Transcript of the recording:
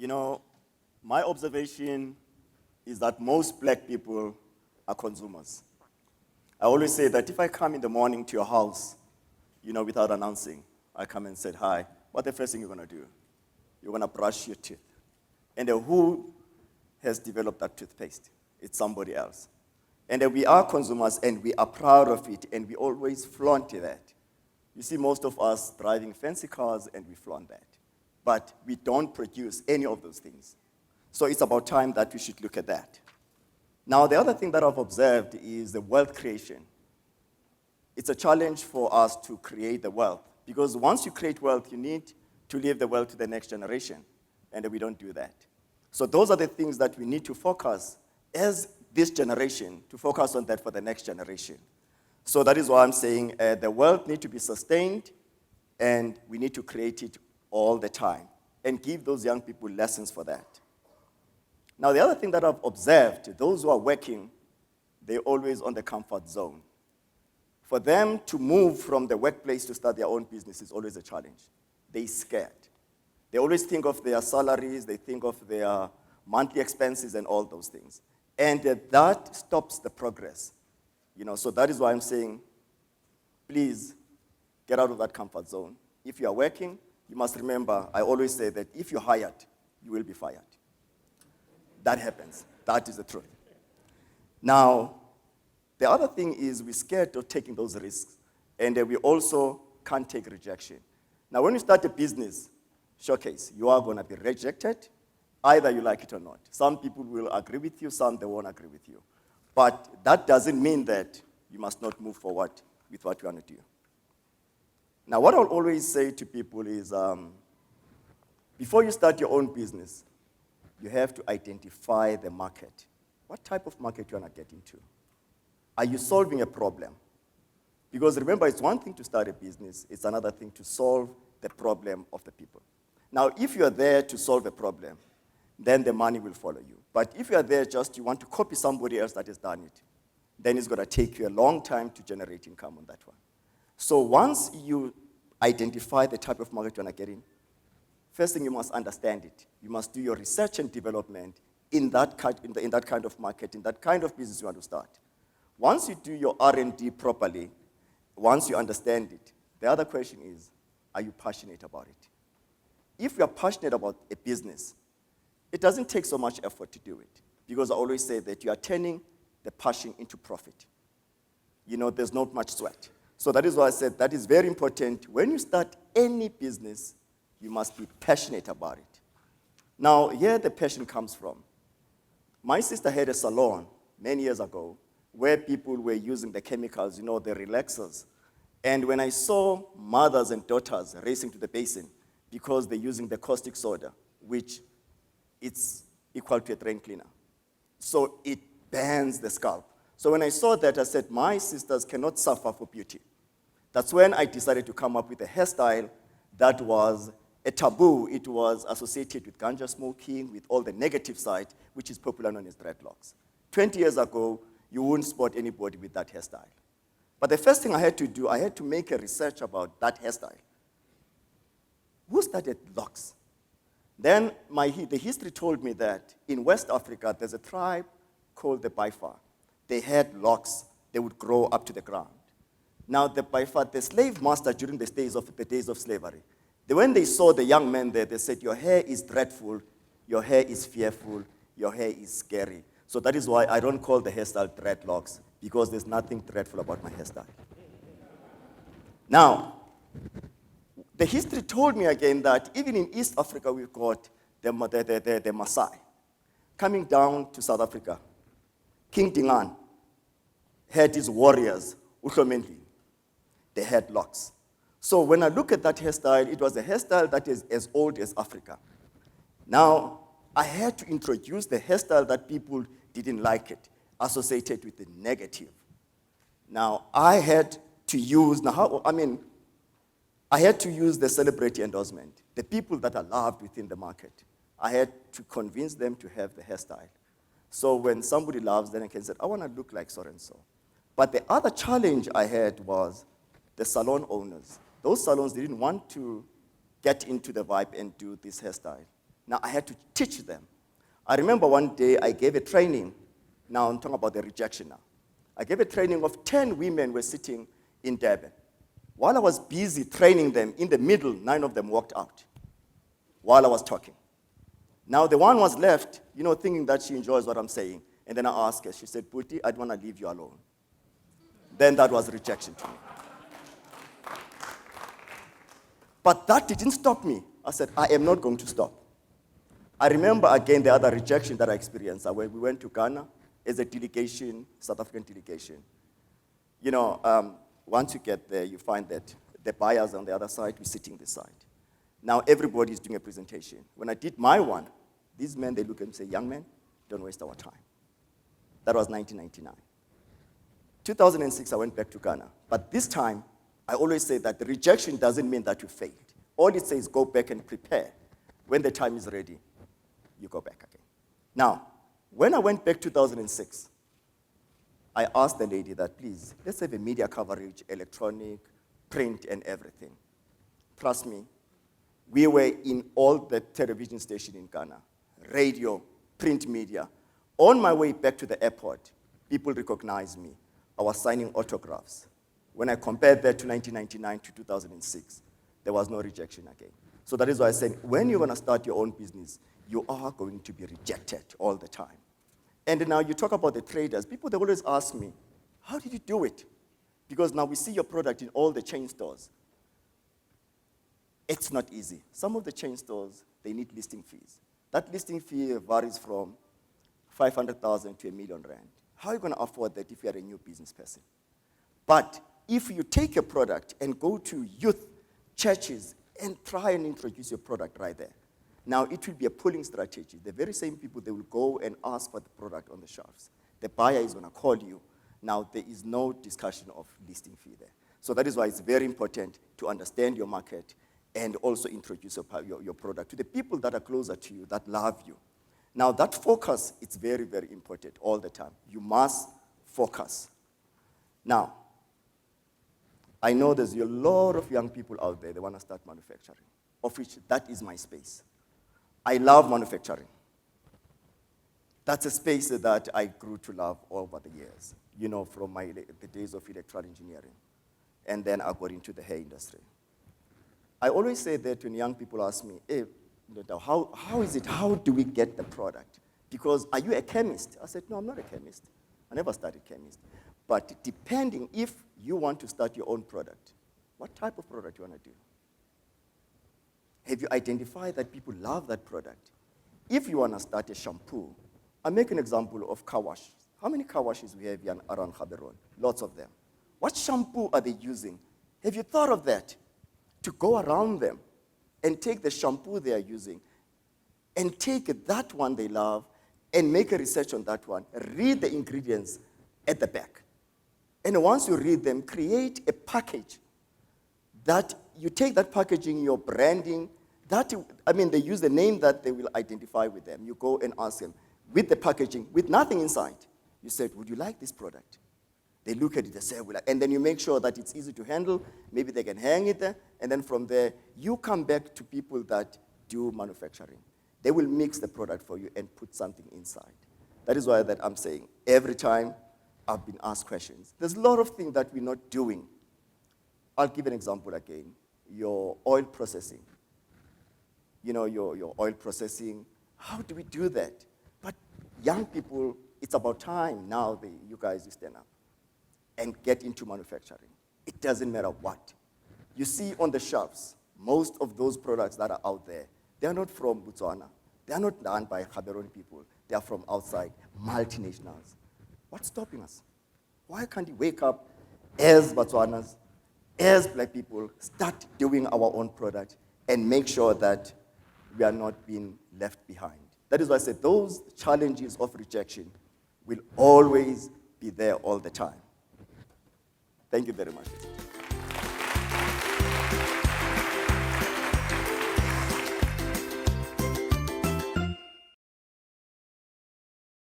You know, my observation is that most black people are consumers. I always say that if I come in the morning to your house, without announcing, I come and said, hi, what's the first thing you're going to do? You're going to brush your teeth. And who has developed that toothpaste? It's somebody else. And we are consumers, and we are proud of it, and we always flaunt that. You see most of us driving fancy cars, and we flaunt that. But we don't produce any of those things. So it's about time that we should look at that. Now, the other thing that I've observed is the wealth creation. It's a challenge for us to create the wealth, because once you create wealth, you need to leave the wealth to the next generation, and we don't do that. So those are the things that we need to focus as this generation, to focus on that for the next generation. So that is why I'm saying the wealth needs to be sustained, and we need to create it all the time and give those young people lessons for that. Now, the other thing that I've observed, those who are working, they're always on the comfort zone. For them to move from the workplace to start their own business is always a challenge. They're scared. They always think of their salaries, they think of their monthly expenses and all those things. And that stops the progress. So that is why I'm saying, please get out of that comfort zone. If you are working, you must remember, I always say that if you're hired, you will be fired. That happens. That is the truth. Now, the other thing is we're scared of taking those risks, and we also can't take rejection. Now, when you start a business, showcase, you are going to be rejected, either you like it or not. Some people will agree with you, some they won't agree with you. But that doesn't mean that you must not move forward with what you want to do. Now, what I'll always say to people is, before you start your own business, you have to identify the market. What type of market you want to get into? Are you solving a problem? Because remember, it's one thing to start a business, it's another thing to solve the problem of the people. Now, if you're there to solve a problem, then the money will follow you. But if you're there just you want to copy somebody else that has done it, then it's going to take you a long time to generate income on that one. So once you identify the type of market you want to get in, first thing you must understand it. You must do your research and development in that kind of market, in that kind of business you want to start. Once you do your R&D properly, once you understand it, the other question is, are you passionate about it? If you are passionate about a business, it doesn't take so much effort to do it, because I always say that you are turning the passion into profit. There's not much sweat. So that is why I said that is very important. When you start any business, you must be passionate about it. Now, here the passion comes from. My sister had a salon many years ago where people were using the chemicals, the relaxers. And when I saw mothers and daughters racing to the basin because they're using the caustic soda, which it's equal to a drain cleaner. So it burns the scalp. So when I saw that, I said, my sisters cannot suffer for beauty. That's when I decided to come up with a hairstyle that was a taboo. It was associated with ganja smoking, with all the negative side, which is popular known as dreadlocks. 20 years ago, you wouldn't spot anybody with that hairstyle. But the first thing I had to do, I had to make a research about that hairstyle. Who started locks? Then the history told me that in West Africa, there's a tribe called the Baifa. They had locks. They would grow up to the ground. Now, the Baifa, the slave master during the days of slavery, when they saw the young men there, they said, your hair is dreadful, your hair is fearful, your hair is scary. So that is why I don't call the hairstyle dreadlocks, because there's nothing dreadful about my hairstyle. Now, the history told me again that even in East Africa, we've got the Maasai. Coming down to South Africa, King Dingaan had his warriors, Uhlomendlini. They had locks. So when I look at that hairstyle, it was a hairstyle that is as old as Africa. Now, I had to introduce the hairstyle that people didn't like it, associated with the negative. Now, I had to use the celebrity endorsement, the people that are loved within the market. I had to convince them to have the hairstyle. So when somebody loves, then I can say, I want to look like so-and-so. But the other challenge I had was the salon owners. Those salons didn't want to get into the vibe and do this hairstyle. Now, I had to teach them. I remember one day I gave a training. Now, I'm talking about the rejection now. I gave a training of 10 women were sitting in Durban. While I was busy training them, in the middle, 9 of them walked out while I was talking. Now, the one was left, thinking that she enjoys what I'm saying. And then I asked her, she said, Puti, I don't want to leave you alone. Then that was rejection to me. But that didn't stop me. I said, I am not going to stop. I remember again the other rejection that I experienced. When we went to Ghana as a delegation, South African delegation. Once you get there, you find that the buyers on the other side, we're sitting this side. Now everybody is doing a presentation. When I did my one, these men, they look at me and say, young man, don't waste our time. That was 1999. 2006, I went back to Ghana. But this time, I always say that the rejection doesn't mean that you failed. All it says, go back and prepare. When the time is ready, you go back again. Now, when I went back 2006, I asked the lady that, please, let's have a media coverage, electronic, print, and everything. Trust me, we were in all the television stations in Ghana, radio, print media. On my way back to the airport, people recognized me. I was signing autographs. When I compared that to 1999 to 2006, there was no rejection again. So that is why I said, when you're going to start your own business, you are going to be rejected all the time. And now you talk about the traders. People, they always ask me, how did you do it? Because now we see your product in all the chain stores. It's not easy. Some of the chain stores, they need listing fees. That listing fee varies from 500,000 to R1 million. How are you going to afford that if you're a new business person? But if you take a product and go to youth churches and try and introduce your product right there, now it will be a pulling strategy. The very same people, they will go and ask for the product on the shelves. The buyer is going to call you. Now, there is no discussion of listing fee there. So that is why it's very important to understand your market and also introduce your product to the people that are closer to you, that love you. Now, that focus, it's very, very important all the time. You must focus. Now, I know there's a lot of young people out there, they want to start manufacturing, of which that is my space. I love manufacturing. That's a space that I grew to love over the years, from the days of electrical engineering. And then I got into the hair industry. I always say that when young people ask me, hey, how is it, how do we get the product? Because are you a chemist? I said, no, I'm not a chemist. I never studied chemist. But depending if you want to start your own product, what type of product you want to do? Have you identified that people love that product? If you want to start a shampoo, I'll make an example of car wash. How many car washes we have here around Gaborone? Lots of them. What shampoo are they using? Have you thought of that? To go around them and take the shampoo they are using and take that one they love and make a research on that one. Read the ingredients at the back. And once you read them, create a package that you take that packaging, your branding, they use the name that they will identify with them. You go and ask them, with the packaging, with nothing inside, you said, would you like this product? They look at it, they say, and then you make sure that it's easy to handle. Maybe they can hang it there. And then from there, you come back to people that do manufacturing. They will mix the product for you and put something inside. That is why that I'm saying every time I've been asked questions. There's a lot of things that we're not doing. I'll give an example again. Your oil processing. Your oil processing. How do we do that? But young people, it's about time now you guys stand up and get into manufacturing. It doesn't matter what. You see on the shelves, most of those products that are out there, they are not from Botswana. They are not done by Gaborone people. They are from outside, multinationals. What's stopping us? Why can't we wake up as Botswanas, as black people, start doing our own product and make sure that we are not being left behind? That is why I said those challenges of rejection will always be there all the time. Thank you very much.